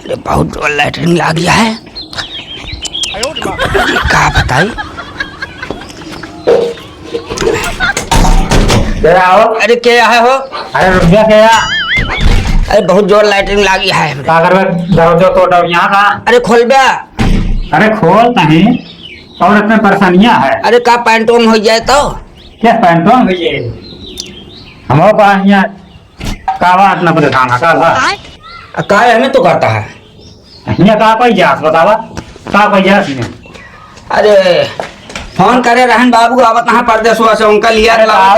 अरे बहुत जोर लैटरिन लग गया है, क्या बताई। अरे क्या है हो? अरे रुपया क्या? अरे बहुत जोर लैटरिन लग गया है। दरवाजा तोड़ यहाँ का। अरे खोल बे। अरे खोल नहीं और इसमें परेशानियां है। अरे का पैंटोन हो जाए तो क्या पैंटोन हो जाए? हमारे पास यहाँ कावा इतना परेशान है का हमें तो करता है यहाँ का कोई जास बतावा का कोई जास में। अरे फोन करे रहन बाबू आवत ना परदेश से उनका लिया यहाँ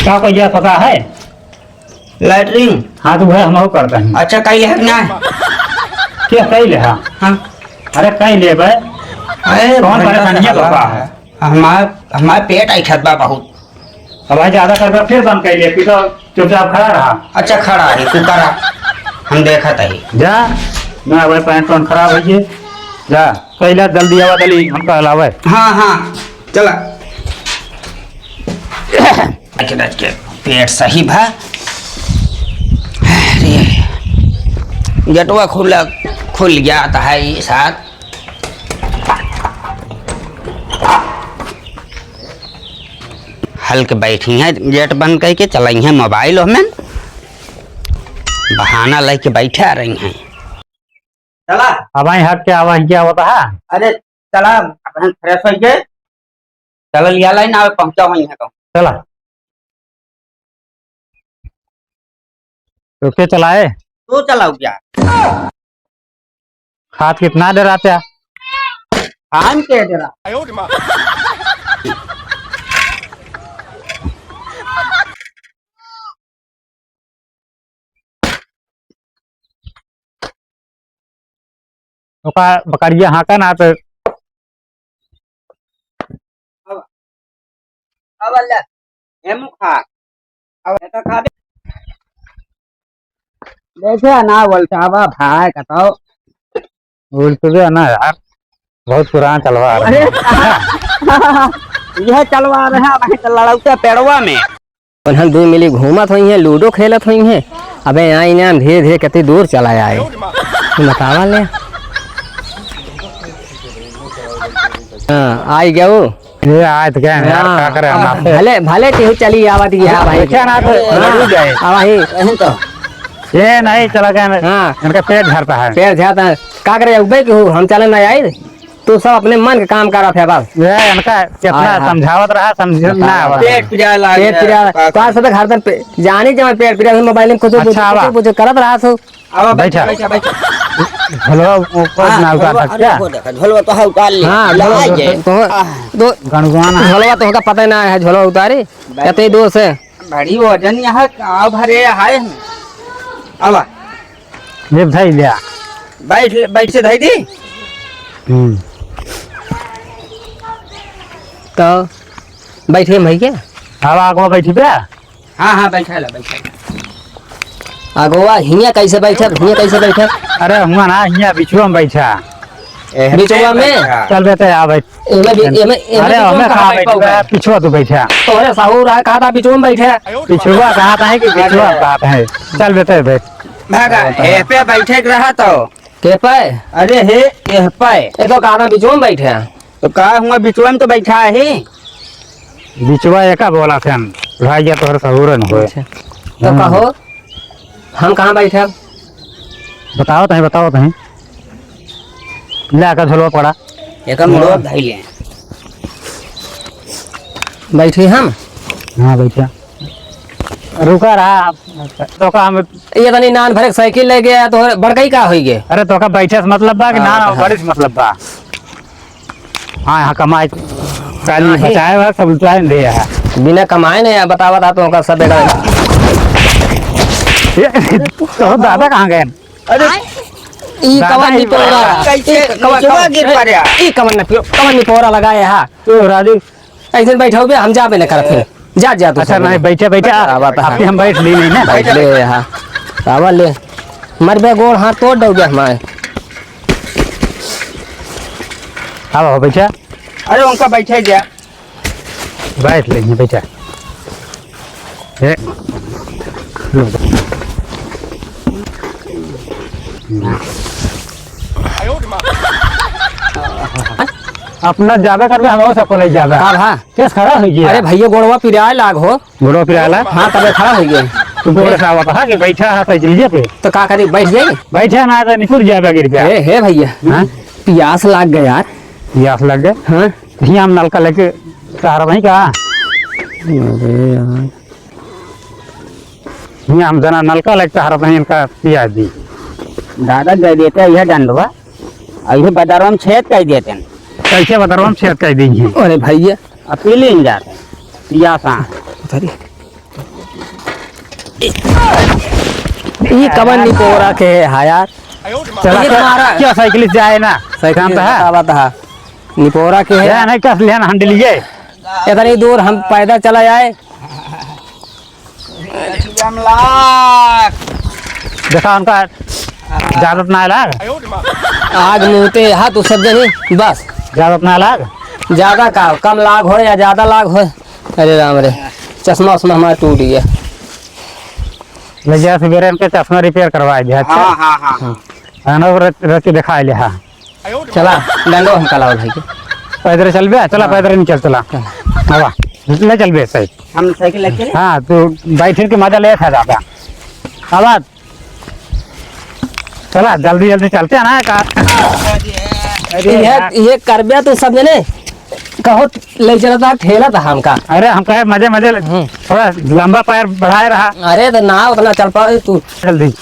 का कोई जास पता है लैटरिन। हाँ तो वह हम करते हैं। अच्छा कहीं है ना क्या कहीं ले? हाँ अरे कहीं ले भाई। अरे कौन परेशानियां है? हमारे पेट आई छत बा बहुत। अब भाई ज्यादा कर फिर बंद कर लिए तो चुपचाप खड़ा रहा। अच्छा खड़ा है तू करा हम देखा तही जा ना भाई पैंट पैंट खराब है जा कैला जल्दी आवा दली हमका अलावा। हाँ हाँ चला के पेट सही भा। गेटवा खुल गया था है साथ। हल्के बैठी हैं गेट बंद करके चलाई हैं मोबाइल में बहाना लेके बैठे आ रही हैं। चला अब हट के आवा क्या होता है? अरे चला फ्रेश हो गए चल लिया लाइन आवे पहुंचा वहीं है। चला तो क्या चलाए तू चलाओ क्या हाथ कितना देर आते हम कह दे रहा। बकरिया हाँ का ना तो देखे ना बोलता भाई बताओ बोलते ना यार बहुत पुराना चलवा अरे यह चलवा रहे लड़ौते पेड़वा में हम दो मिली घूमत हुई है लूडो खेलत हुई है। अबे यहाँ इन्हें धीरे धीरे कितनी दूर चला आए बतावा ले। हाँ आई गया वो ये आए तो क्या क्या करे भले भले टेहू चली आवत गया भाई क्या ना तो ये नहीं चला गया। हाँ इनका पेट झड़ता है पेट झड़ता है का करे उबे के हम चले ना आई तू सब अपने मन का काम कर रहा है बस। ये इनका कितना समझावत रहा समझना पेट पिरा तो सब घर तक जानी जब पेट पिरा मोबाइल में कुछ कुछ करत रहा तो बैठा हेलो ऊपर ना उतार सकता झोलवा तो है उतार ले। हां तो गणगवाना झोलवा तो का पता ना है झोलवा उतारे कते दो से बड़ी वजन यहां का भरे है। आवा ये भाई लिया बैठ से धई दी। तो बैठे भाई क्या अब आगवा बैठी पे। हाँ हाँ बैठा ला आगवा हिया कैसे बैठा हिया कैसे बैठा? अरे हुआ ना हिया बिछुआ में बैठा बिछुआ में चल बेटे आ बैठ। अरे हमें कहाँ बैठा पिछुआ तो बैठा तो अरे साहू रहा कहा था बिछुआ में बैठा पिछुआ कहा था कि बिछुआ कहा है। चल बेटे बैठ भागा हे पे बैठे रहा तो के पे अरे हे ये पे ये तो कहा था बिछुआ में बैठा तो कहा हुआ बिचुआ में तो बैठा है बिचुआ एका बोला थे हम भाई या तो सहूरन हो तो कहो हम कहाँ बैठे बताओ तहीं ले का झोलवा पड़ा एक मुड़ो धई ले बैठे हम। हाँ बैठा रुका रहा तो का हम ये तनी नान भरे साइकिल ले गया तो बड़कई का होई गे। अरे तो का बैठे से मतलब बा कि ना बड़े से मतलब बा। हाँ यहाँ कमाए काली बचाए हुआ सब उठाए दे है बिना कमाए नहीं बतावा था तो का सब तो दादा कहाँ गए? अरे ई कवन नी पोरा कैसे कवन गिर पड़या ई कवन नी पोरा लगाया है तो राजू ऐसे बैठो बे हम जाबे न करत जा जा तू। अच्छा नहीं बैठे बैठे आपकी हम बैठ ली नहीं ना बैठ ले हां आवा ले मरबे गोड़ हाथ तोड़ दोगे हमारे। आओ बैठा अरे उनका बैठे जा बैठ लेंगे बैठा अपना ज्यादा करके हम सबको ले जाता हाँ हाँ केस खड़ा हो गया अरे भैया गोड़वा पिराए लाग हो गोड़ो पिराला हाँ तबे खड़ा हो गए तू बोले साहब कहा कि बैठा है साइकिल पे तो का करी बैठ जाएगी बैठे ना तो निकुल जाएगा गिर गया हे भैया हाँ प्यास लाग गया यार प्यास लग गए हाँ यहाँ हम नलका लेके सहारा नहीं कहा अरे यार यहाँ हम जना नलका लेके सहारा नहीं इनका पिया दी दादा दे देते हैं यह डंडवा और यह बाजारों में छेद कर देते हैं कैसे बता रहा हूँ छेद कर देंगे अरे भैया अकेले नहीं जाते हैं पियासा उतारी ये कवन निपोरा के है यार चला ये तुम्हारा क्या साइकिल से जाए ना साइकिल काम तो है बता निपोरा के है नहीं कस लिया ना हंडल लिए इतनी दूर हम पैदल चला जाए देखा उनका ज्यादा ना लाग आग मुँहते हाथ उस सब जगह बस ज्यादा ना लाग ज्यादा का कम लाग हो या ज्यादा लाग हो अरे राम रे चश्मा उश्मा हमारा टूट गया ले जा सवेरे इनके चश्मा रिपेयर करवा दिया हाँ हाँ हाँ रच दिखा लिया हाँ चला डंडो हम कलाओ भाई के पैदल चल बे चला पैदल नहीं चल चला हवा ले चल बे सही हम साइकिल लेके हाँ तो बैठने के मजा ले था ज्यादा आवाज चला जल्दी जल्दी चलते हैं ना ये करबिया तो सब जने कहो ले चला था ठेला था हमका अरे हम कहे मजे मजे थोड़ा लंबा पैर बढ़ाए रहा अरे तो ना उतना चल पाए तू जल्दी